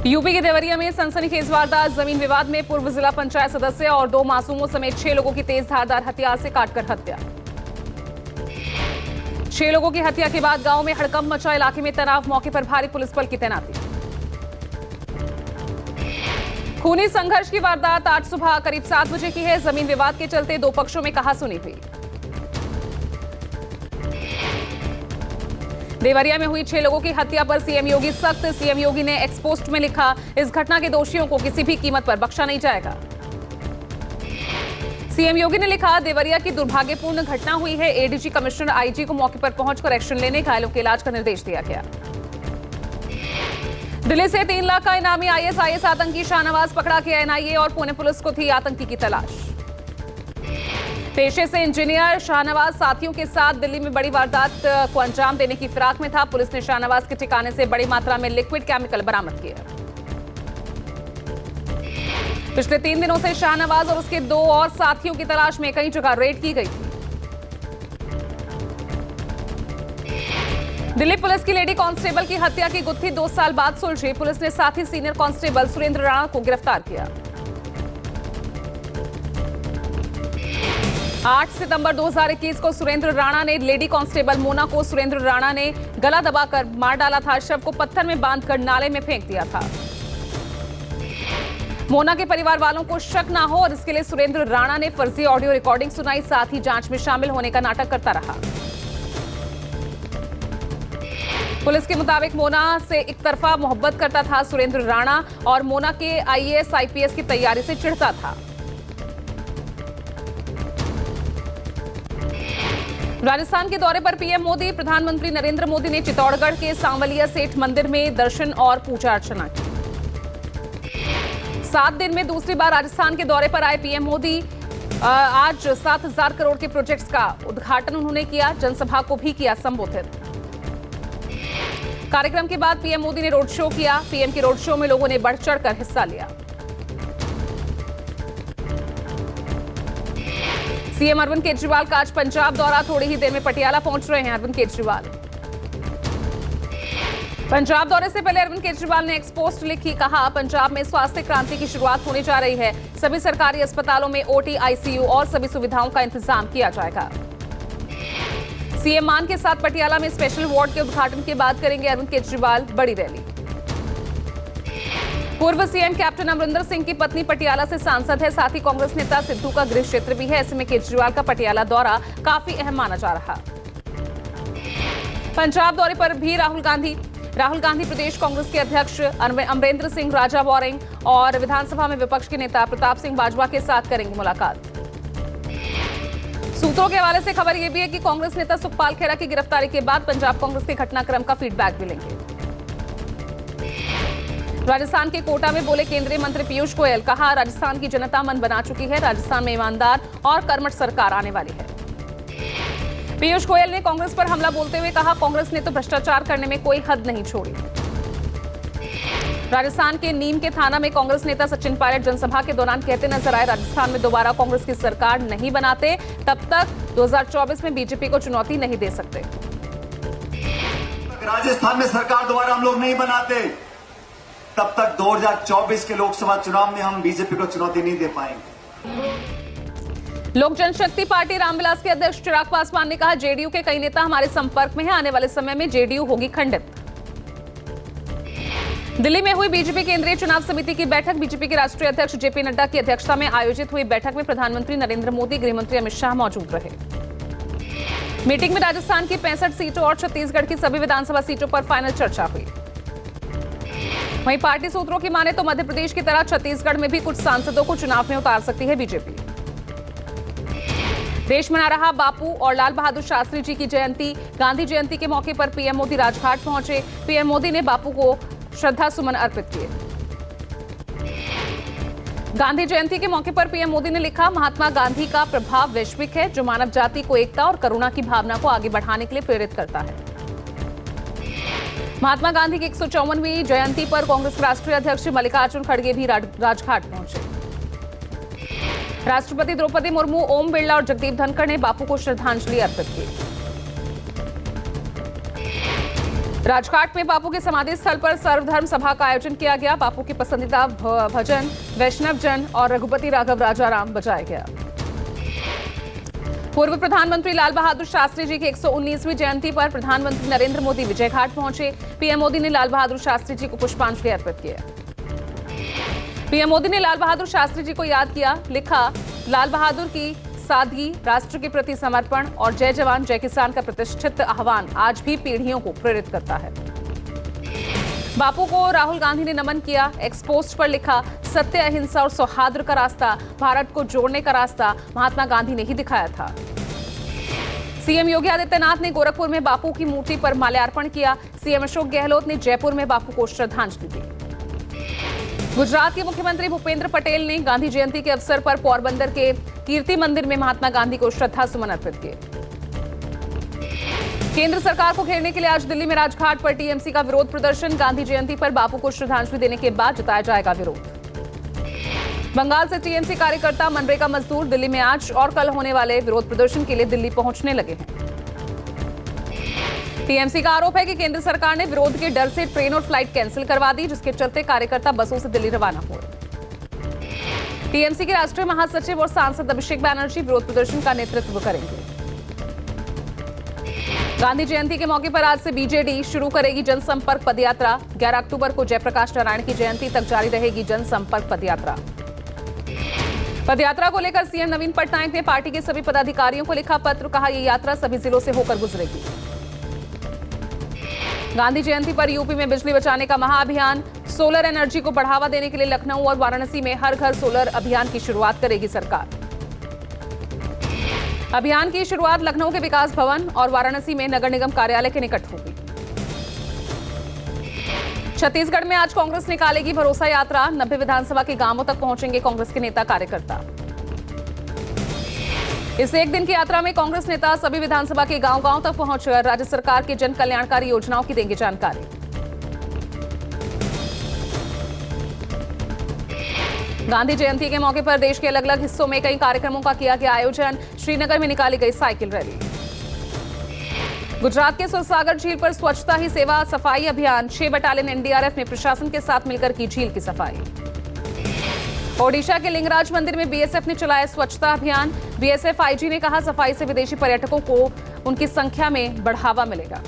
UP के देवरिया में सनसनीखेज वारदात। जमीन विवाद में पूर्व जिला पंचायत सदस्य और 2 मासूमों समेत 6 लोगों की तेज धारदार हथियार से काटकर हत्या। 6 लोगों की हत्या के बाद गांव में हड़कंप मचा। इलाके में तनाव, मौके पर भारी पुलिस बल की तैनाती। खूनी संघर्ष की वारदात आज सुबह करीब 7 बजे की है। जमीन विवाद के चलते 2 पक्षों में कहासुनी हुई। देवरिया में हुई 6 लोगों की हत्या पर सीएम योगी सख्त। सीएम योगी ने एक्स पोस्ट में लिखा, इस घटना के दोषियों को किसी भी कीमत पर बख्शा नहीं जाएगा। सीएम योगी ने लिखा, देवरिया की दुर्भाग्यपूर्ण घटना हुई है। एडीजी कमिश्नर आईजी को मौके पर पहुंचकर एक्शन लेने, घायलों के इलाज का निर्देश दिया गया। दिल्ली से 3 लाख का इनामी आईएसआईएस आतंकी शाहनवाज पकड़ा के एनआईए और पुणे पुलिस को थी आतंकी की तलाश। पेशे से इंजीनियर शाहनवाज साथियों के साथ दिल्ली में बड़ी वारदात को अंजाम देने की फिराक में था। पुलिस ने शाहनवाज के ठिकाने से बड़ी मात्रा में लिक्विड केमिकल बरामद किए। पिछले 3 दिनों से शाहनवाज और उसके 2 और साथियों की तलाश में कई जगह रेड की गई थी। दिल्ली पुलिस की लेडी कांस्टेबल की हत्या की गुत्थी 2 साल बाद सुलझी। पुलिस ने साथी सीनियर कांस्टेबल सुरेंद्र राणा को गिरफ्तार किया। 8 सितंबर 2021 को सुरेंद्र राणा ने लेडी कांस्टेबल मोना को सुरेंद्र राणा ने गला दबाकर मार डाला था। शव को पत्थर में बांधकर नाले में फेंक दिया था। मोना के परिवार वालों को शक ना हो और इसके लिए सुरेंद्र राणा ने फर्जी ऑडियो रिकॉर्डिंग सुनाई, साथ ही जांच में शामिल होने का नाटक करता रहा। पुलिस के मुताबिक मोना से एक तरफा मोहब्बत करता था सुरेंद्र राणा और मोना के आईएएस आईपीएस की तैयारी से चिढ़ता था। राजस्थान के दौरे पर पीएम मोदी। प्रधानमंत्री नरेंद्र मोदी ने चित्तौड़गढ़ के सांवलिया सेठ मंदिर में दर्शन और पूजा अर्चना की। 7 दिन में दूसरी बार राजस्थान के दौरे पर आए पीएम मोदी। आज 7,000 करोड़ के प्रोजेक्ट्स का उद्घाटन उन्होंने किया। जनसभा को भी किया संबोधित। कार्यक्रम के बाद पीएम मोदी ने रोड शो किया। पीएम के रोड शो में लोगों ने बढ़ चढ़कर हिस्सा लिया। सीएम अरविंद केजरीवाल का आज पंजाब दौरा। थोड़ी ही देर में पटियाला पहुंच रहे हैं अरविंद केजरीवाल। पंजाब दौरे से पहले अरविंद केजरीवाल ने एक्स पोस्ट लिखी, कहा, पंजाब में स्वास्थ्य क्रांति की शुरुआत होने जा रही है। सभी सरकारी अस्पतालों में ओटी, आईसीयू और सभी सुविधाओं का इंतजाम किया जाएगा। सीएम मान के साथ पटियाला में स्पेशल वार्ड के उद्घाटन के बाद करेंगे अरविंद केजरीवाल बड़ी रैली। पूर्व सीएम कैप्टन अमरिंदर सिंह की पत्नी पटियाला से सांसद है, साथ ही कांग्रेस नेता सिद्धू का गृह क्षेत्र भी है। ऐसे में केजरीवाल का पटियाला दौरा काफी अहम माना जा रहा। पंजाब दौरे पर भी राहुल गांधी प्रदेश कांग्रेस के अध्यक्ष अमरेंद्र सिंह राजा वॉरिंग और विधानसभा में विपक्ष के नेता प्रताप सिंह बाजवा के साथ करेंगे मुलाकात। सूत्रों के हवाले से खबर यह भी है कि कांग्रेस नेता सुखपाल खेरा की गिरफ्तारी के बाद पंजाब कांग्रेस के घटनाक्रम का फीडबैक भी लेंगे। राजस्थान के कोटा में बोले केंद्रीय मंत्री पीयूष गोयल, कहा, राजस्थान की जनता मन बना चुकी है। राजस्थान में ईमानदार और कर्मठ सरकार आने वाली है। पीयूष गोयल ने कांग्रेस पर हमला बोलते हुए कहा, कांग्रेस ने तो भ्रष्टाचार करने में कोई हद नहीं छोड़ी। राजस्थान के नीम के थाना में कांग्रेस नेता सचिन पायलट जनसभा के दौरान कहते नजर आए, राजस्थान में दोबारा कांग्रेस की सरकार नहीं बनाते तब तक 2024 में बीजेपी को चुनौती नहीं दे सकते। राजस्थान में सरकार दोबारा हम लोग नहीं बनाते तब तक 2024 के लोकसभा चुनाव में हम बीजेपी को चुनौती नहीं दे पाएंगे। लोक जनशक्ति पार्टी रामविलास के अध्यक्ष चिराग पासवान ने कहा, जेडीयू के कई नेता हमारे संपर्क में हैं। आने वाले समय में जेडीयू होगी खंडित। दिल्ली में हुई बीजेपी केंद्रीय चुनाव समिति की बैठक। बीजेपी के राष्ट्रीय अध्यक्ष जेपी नड्डा की अध्यक्षता में आयोजित हुई बैठक में प्रधानमंत्री नरेंद्र मोदी, गृहमंत्री अमित शाह मौजूद रहे। मीटिंग में राजस्थान की 65 सीटों और छत्तीसगढ़ की सभी विधानसभा सीटों पर फाइनल चर्चा हुई। वहीं पार्टी सूत्रों की माने तो मध्य प्रदेश की तरह छत्तीसगढ़ में भी कुछ सांसदों को चुनाव में उतार सकती है बीजेपी। देश मना रहा बापू और लाल बहादुर शास्त्री जी की जयंती। गांधी जयंती के मौके पर पीएम मोदी राजघाट पहुंचे। पीएम मोदी ने बापू को श्रद्धा सुमन अर्पित किए। गांधी जयंती के मौके पर पीएम मोदी ने लिखा, महात्मा गांधी का प्रभाव वैश्विक है, जो मानव जाति को एकता और करुणा की भावना को आगे बढ़ाने के लिए प्रेरित करता है। महात्मा गांधी की 154वीं जयंती पर कांग्रेस के राष्ट्रीय अध्यक्ष मल्लिकार्जुन खड़गे भी राजघाट पहुंचे। राष्ट्रपति द्रौपदी मुर्मू, ओम बिरला और जगदीप धनखड़ ने बापू को श्रद्धांजलि अर्पित की। राजघाट में बापू के समाधि स्थल पर सर्वधर्म सभा का आयोजन किया गया। बापू के पसंदीदा भजन वैष्णव जन और रघुपति राघव राजाराम बजाया गया। पूर्व प्रधानमंत्री लाल बहादुर शास्त्री जी की 119वीं जयंती पर प्रधानमंत्री नरेंद्र मोदी विजय घाट पहुंचे। पीएम मोदी ने लाल बहादुर शास्त्री जी को पुष्पांजलि अर्पित की। पीएम मोदी ने लाल बहादुर शास्त्री जी को याद किया, लिखा, लाल बहादुर की सादगी, राष्ट्र के प्रति समर्पण और जय जवान जय किसान का प्रतिष्ठित आह्वान आज भी पीढ़ियों को प्रेरित करता है। बापू को राहुल गांधी ने नमन किया। एक्स पोस्ट पर लिखा, सत्य, अहिंसा और सौहार्द का रास्ता, भारत को जोड़ने का रास्ता महात्मा गांधी ने ही दिखाया था। सीएम योगी आदित्यनाथ ने गोरखपुर में बापू की मूर्ति पर माल्यार्पण किया। सीएम अशोक गहलोत ने जयपुर में बापू को श्रद्धांजलि दी। गुजरात के मुख्यमंत्री भूपेंद्र पटेल ने गांधी जयंती के अवसर पर पोरबंदर के कीर्ति मंदिर में महात्मा गांधी को श्रद्धा सुमन अर्पित किए। केंद्र सरकार को घेरने के लिए आज दिल्ली में राजघाट पर टीएमसी का विरोध प्रदर्शन। गांधी जयंती पर बापू को श्रद्धांजलि देने के बाद जताया जाएगा विरोध। बंगाल से टीएमसी कार्यकर्ता, मनरेगा मजदूर दिल्ली में आज और कल होने वाले विरोध प्रदर्शन के लिए दिल्ली पहुंचने लगे हैं। टीएमसी का आरोप है कि केंद्र सरकार ने विरोध के डर से ट्रेन और फ्लाइट कैंसिल करवा दी, जिसके चलते कार्यकर्ता बसों से दिल्ली रवाना हुए। टीएमसी के राष्ट्रीय महासचिव और सांसद अभिषेक बैनर्जी विरोध प्रदर्शन का नेतृत्व करेंगे। गांधी जयंती के मौके पर आज से बीजेडी शुरू करेगी जनसंपर्क पदयात्रा। 11 अक्टूबर को जयप्रकाश नारायण की जयंती तक जारी रहेगी जनसंपर्क पदयात्रा। पदयात्रा को लेकर सीएम नवीन पटनायक ने पार्टी के सभी पदाधिकारियों को लिखा पत्र, कहा यह यात्रा सभी जिलों से होकर गुजरेगी। गांधी जयंती पर यूपी में बिजली बचाने का महाअभियान, सोलर एनर्जी को बढ़ावा देने के लिए लखनऊ और वाराणसी में हर घर सोलर अभियान की शुरुआत करेगी सरकार। अभियान की शुरुआत लखनऊ के विकास भवन और वाराणसी में नगर निगम कार्यालय के निकट होगी। छत्तीसगढ़ में आज कांग्रेस निकालेगी भरोसा यात्रा। 90 विधानसभा के गांवों तक पहुंचेंगे कांग्रेस के नेता कार्यकर्ता। इस एक दिन की यात्रा में कांग्रेस नेता सभी विधानसभा के गांव-गांव तक पहुंचकर राज्य सरकार की जन कल्याणकारी योजनाओं की देंगे जानकारी। गांधी जयंती के मौके पर देश के अलग अलग हिस्सों में कई कार्यक्रमों का किया गया आयोजन। श्रीनगर में निकाली गई साइकिल रैली। गुजरात के सुरसागर झील पर स्वच्छता ही सेवा सफाई अभियान। 6 बटालियन एनडीआरएफ ने प्रशासन के साथ मिलकर की झील की सफाई। ओडिशा के लिंगराज मंदिर में बीएसएफ ने चलाया स्वच्छता अभियान। बीएसएफ आईजी ने कहा, सफाई से विदेशी पर्यटकों को उनकी संख्या में बढ़ावा मिलेगा।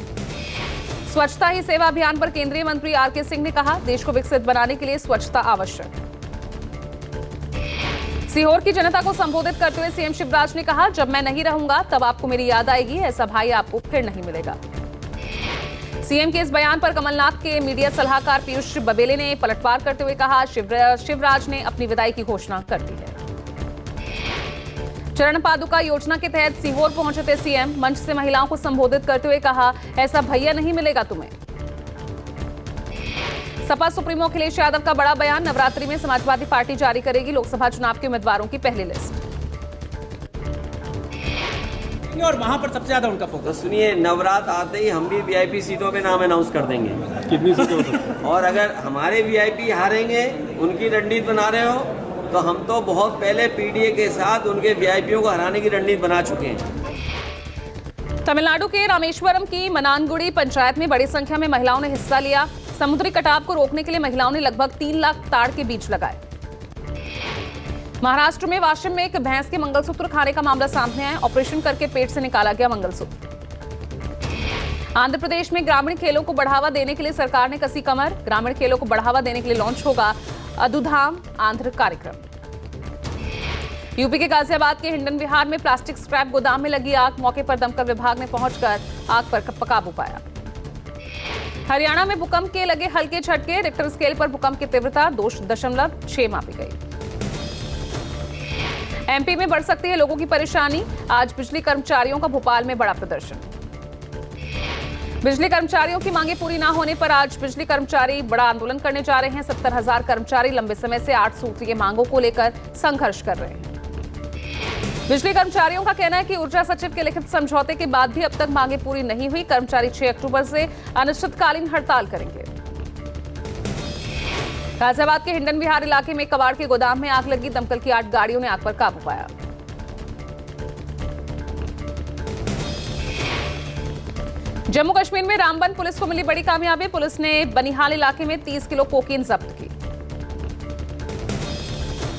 स्वच्छता ही सेवा अभियान पर केंद्रीय मंत्री आरके सिंह ने कहा, देश को विकसित बनाने के लिए स्वच्छता आवश्यक। सीहोर की जनता को संबोधित करते हुए सीएम शिवराज ने कहा, जब मैं नहीं रहूंगा तब आपको मेरी याद आएगी, ऐसा भाई आपको फिर नहीं मिलेगा। सीएम के इस बयान पर कमलनाथ के मीडिया सलाहकार पीयूष बबेले ने पलटवार करते हुए कहा, शिवराज ने अपनी विदाई की घोषणा कर दी है। चरण पादुका योजना के तहत सीहोर पहुंचे थे सीएम। मंच से महिलाओं को संबोधित करते हुए कहा, ऐसा भैया नहीं मिलेगा तुम्हें। सपा सुप्रीमो अखिलेश यादव का बड़ा बयान, नवरात्रि में समाजवादी पार्टी जारी करेगी लोकसभा चुनाव के उम्मीदवारों की पहली लिस्ट। और वहां पर सबसे ज्यादा उनका फोकस। तो सुनिए, नवरात्र आते ही हम भी वीआईपी सीटों पे नाम अनाउंस कर देंगे। कितनी सीटें हो सकती हैं? और अगर हमारे वीआईपी हारेंगे, उनकी रणनीति बना रहे हो, तो हम तो बहुत पहले पीडीए के साथ उनके वीआईपीओ को हराने की रणनीति बना चुके हैं। तमिलनाडु के रामेश्वरम की मनानगुड़ी पंचायत में बड़ी संख्या में महिलाओं ने हिस्सा लिया। समुद्री कटाव को रोकने के लिए महिलाओं ने लगभग 3 लाख ताड़ के बीज लगाए। महाराष्ट्र में वाशिम में एक भैंस के मंगलसूत्र खाने का मामला सामने आया। ऑपरेशन करके पेट से निकाला गया मंगलसूत्र। आंध्र प्रदेश में ग्रामीण खेलों को बढ़ावा देने के लिए सरकार ने कसी कमर। ग्रामीण खेलों को बढ़ावा देने के लिए लॉन्च होगा अधुधाम आंध्र कार्यक्रम। यूपी के गाजियाबाद के हिंडन विहार में प्लास्टिक स्क्रैप गोदाम में लगी आग। मौके पर दमकल विभाग ने पहुंचकर आग पर काबू पाया। हरियाणा में भूकंप के लगे हल्के झटके। रिक्टर स्केल पर भूकंप की तीव्रता 2.6 मापी गई। एमपी में बढ़ सकती है लोगों की परेशानी। आज बिजली कर्मचारियों का भोपाल में बड़ा प्रदर्शन। बिजली कर्मचारियों की मांगे पूरी न होने पर आज बिजली कर्मचारी बड़ा आंदोलन करने जा रहे हैं। 70,000 कर्मचारी लंबे समय से 8 सूत्रीय मांगों को लेकर संघर्ष कर रहे हैं। बिजली कर्मचारियों का कहना है कि ऊर्जा सचिव के लिखित समझौते के बाद भी अब तक मांगे पूरी नहीं हुई। कर्मचारी 6 अक्टूबर से अनिश्चितकालीन हड़ताल करेंगे। गाजियाबाद के हिंडन विहार इलाके में कबाड़ के गोदाम में आग लगी। दमकल की 8 गाड़ियों ने आग पर काबू पाया। जम्मू कश्मीर में रामबन पुलिस को मिली बड़ी कामयाबी। पुलिस ने बनिहाल इलाके में 30 किलो कोकीन जब्त की।